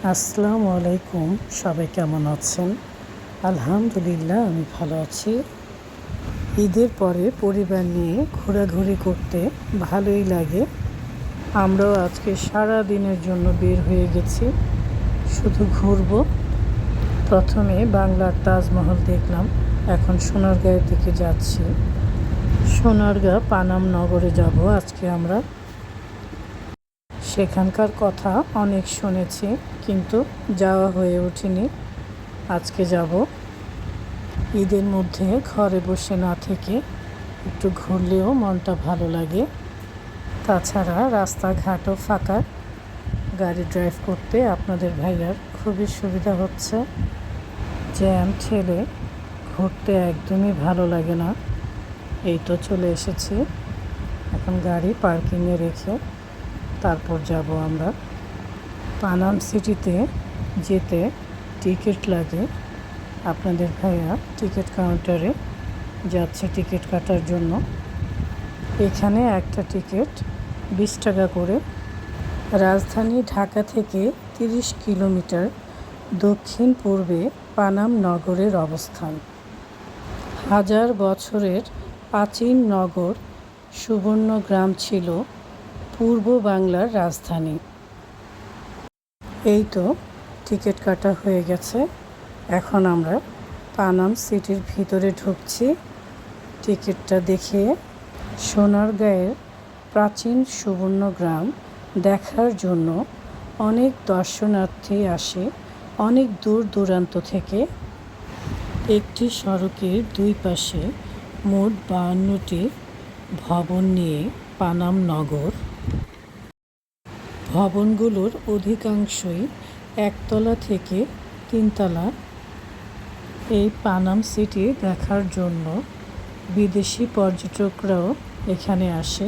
আসসালামু আলাইকুম। সবাই কেমন আছেন? আলহামদুলিল্লাহ, আমি ভালো আছি। ঈদের পরে পরিবার নিয়ে ঘোরাঘুরি করতে ভালোই লাগে। আমরাও আজকে সারা দিনের জন্য বের হয়ে গেছি, শুধু ঘুরবো। প্রথমে বাংলার তাজমহল দেখলাম, এখন সোনারগাঁয়ের দিকে যাচ্ছি। সোনারগাঁ পানাম নগরে যাব আজকে আমরা। সেখানকার কথা অনেক শুনেছি, কিন্তু যাওয়া হয়ে ওঠেনি। আজকে যাব। ঈদের মধ্যে ঘরে বসে না থেকে একটু ঘুরলেও মনটা ভালো লাগে। তাছাড়া রাস্তাঘাটও ফাঁকা, গাড়ি ড্রাইভ করতে আপনাদের ভাইয়ার খুবই সুবিধা হচ্ছে। জ্যাম ঠেলে ঘুরতে একদমই ভালো লাগে না। এই তো চলে এসেছি, এখন গাড়ি পার্কিংয়ে রেখে তারপর যাব আমরা। পানাম সিটিতে যেতে টিকিট লাগে। আপনাদের ভাইয়া টিকিট কাউন্টারে যাচ্ছে টিকিট কাটার জন্য। এখানে একটা টিকিট 20 টাকা করে। রাজধানী ঢাকা থেকে 30 কিলোমিটার দক্ষিণ পূর্বে পানাম নগরের অবস্থান। হাজার বছরের প্রাচীন নগর সুবর্ণগ্রাম ছিল পূর্ব বাংলার রাজধানী। এই তো টিকিট কাটা হয়ে গেছে, এখন আমরা পানাম সিটির ভিতরে ঢুকছি। টিকিটটা দেখে সোনারগাঁয়ের প্রাচীন সুবর্ণগ্রাম দেখার জন্য অনেক দর্শনার্থী আসে অনেক দূর দূরান্ত থেকে। একটি সড়কের দুই পাশে মোট 52টি ভবন নিয়ে পানাম নগর। ভবনগুলোর অধিকাংশই একতলা থেকে 3 তলা। এই পানাম সিটি দেখার জন্য বিদেশি পর্যটকরাও এখানে আসে।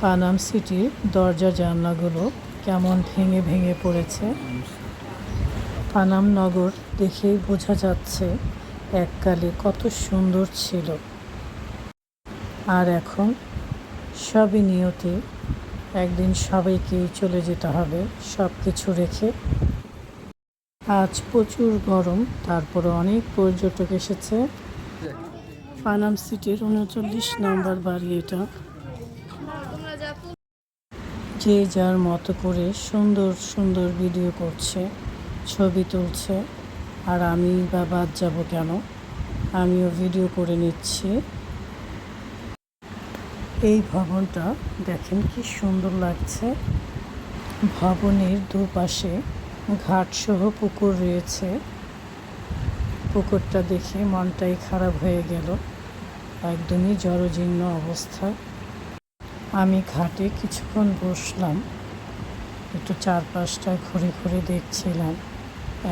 পানাম সিটির দরজা জানলাগুলো কেমন ভেঙে ভেঙে পড়েছে। পানাম নগর দেখেই বোঝা যাচ্ছে এককালে কত সুন্দর ছিল। আর এখন সবই নিয়তি, একদিন সবাইকেই চলে যেতে হবে সব কিছু রেখে। আজ প্রচুর গরম, তারপরে অনেক পর্যটক এসেছে। পানাম সিটির 39 নম্বর বাড়ি এটা। যে যার মতো করে সুন্দর সুন্দর ভিডিও করছে, ছবি তুলছে। আর আমি বা বাদ যাব কেন, আমিও ভিডিও করে নিচ্ছি। এই ভবনটা দেখেন কি সুন্দর লাগছে। ভবনের দুপাশে ঘাটসহ পুকুর রয়েছে। পুকুরটা দেখে মনটাই খারাপ হয়ে গেল, একদমই জরাজীর্ণ অবস্থা। আমি ঘাটে কিছুক্ষণ বসলাম, একটু চারপাশটা ঘুরে ঘুরে দেখছিলাম।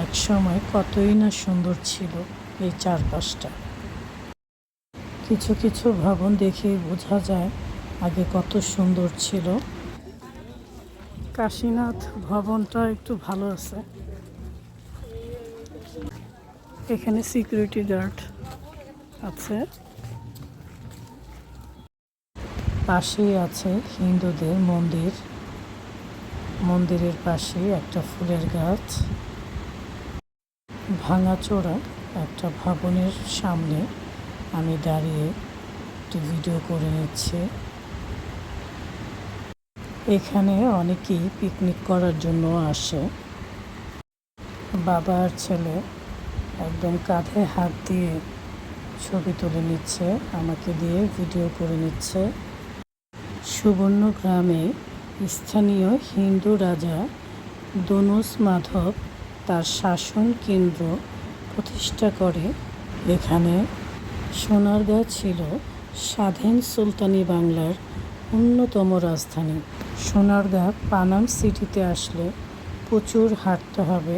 এক সময় কতই না সুন্দর ছিল এই চারপাশটা। কিছু কিছু ভবন দেখে বোঝা যায় আগে কত সুন্দর ছিল। কাশীনাথ ভবনটা একটু ভালো আছে। এখানে সিকিউরিটি গার্ড আছে। পাশেই আছে হিন্দুদের মন্দির। মন্দিরের পাশে একটা ফুলের গাছ। ভাঙাচোরা একটা ভবনের সামনে আমি দাঁড়িয়ে একটু ভিডিও করে নিচ্ছি। এখানে অনেকেই পিকনিক করার জন্য আসে। বাবা আর ছেলে একদম কাঁধে হাত দিয়ে ছবি তুলে নিচ্ছে, আমাকে দিয়ে ভিডিও করে নিচ্ছে। সুবর্ণগ্রামে স্থানীয় হিন্দু রাজা দনুজ মাধব তার শাসন কেন্দ্র প্রতিষ্ঠা করে। এখানে সোনারগাঁ ছিল স্বাধীন সুলতানি বাংলার অন্যতম রাজধানী। সোনারগাঁ পানাম সিটিতে আসলে প্রচুর হাঁটতে হবে,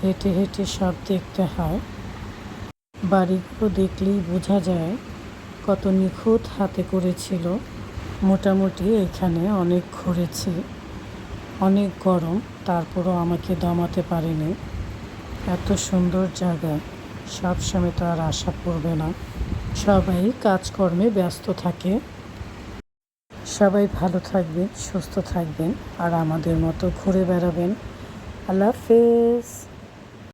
হেঁটে হেঁটে সব দেখতে হয়। বাড়িগুলো দেখলেই বোঝা যায় কত নিখুঁত হাতে করেছিল। মোটামুটি এখানে অনেক ঘুরেছি। অনেক গরম, তারপরও আমাকে দমাতে পারিনি। এত সুন্দর জায়গা সবসময় তো আর আশা পড়বে না। সবাই কাজকর্মে ব্যস্ত থাকে। সবাই ভালো থাকবেন, সুস্থ থাকবেন, আর আমাদের মতো ঘুরে বেড়াবেন। আল্লাহ হাফেজ।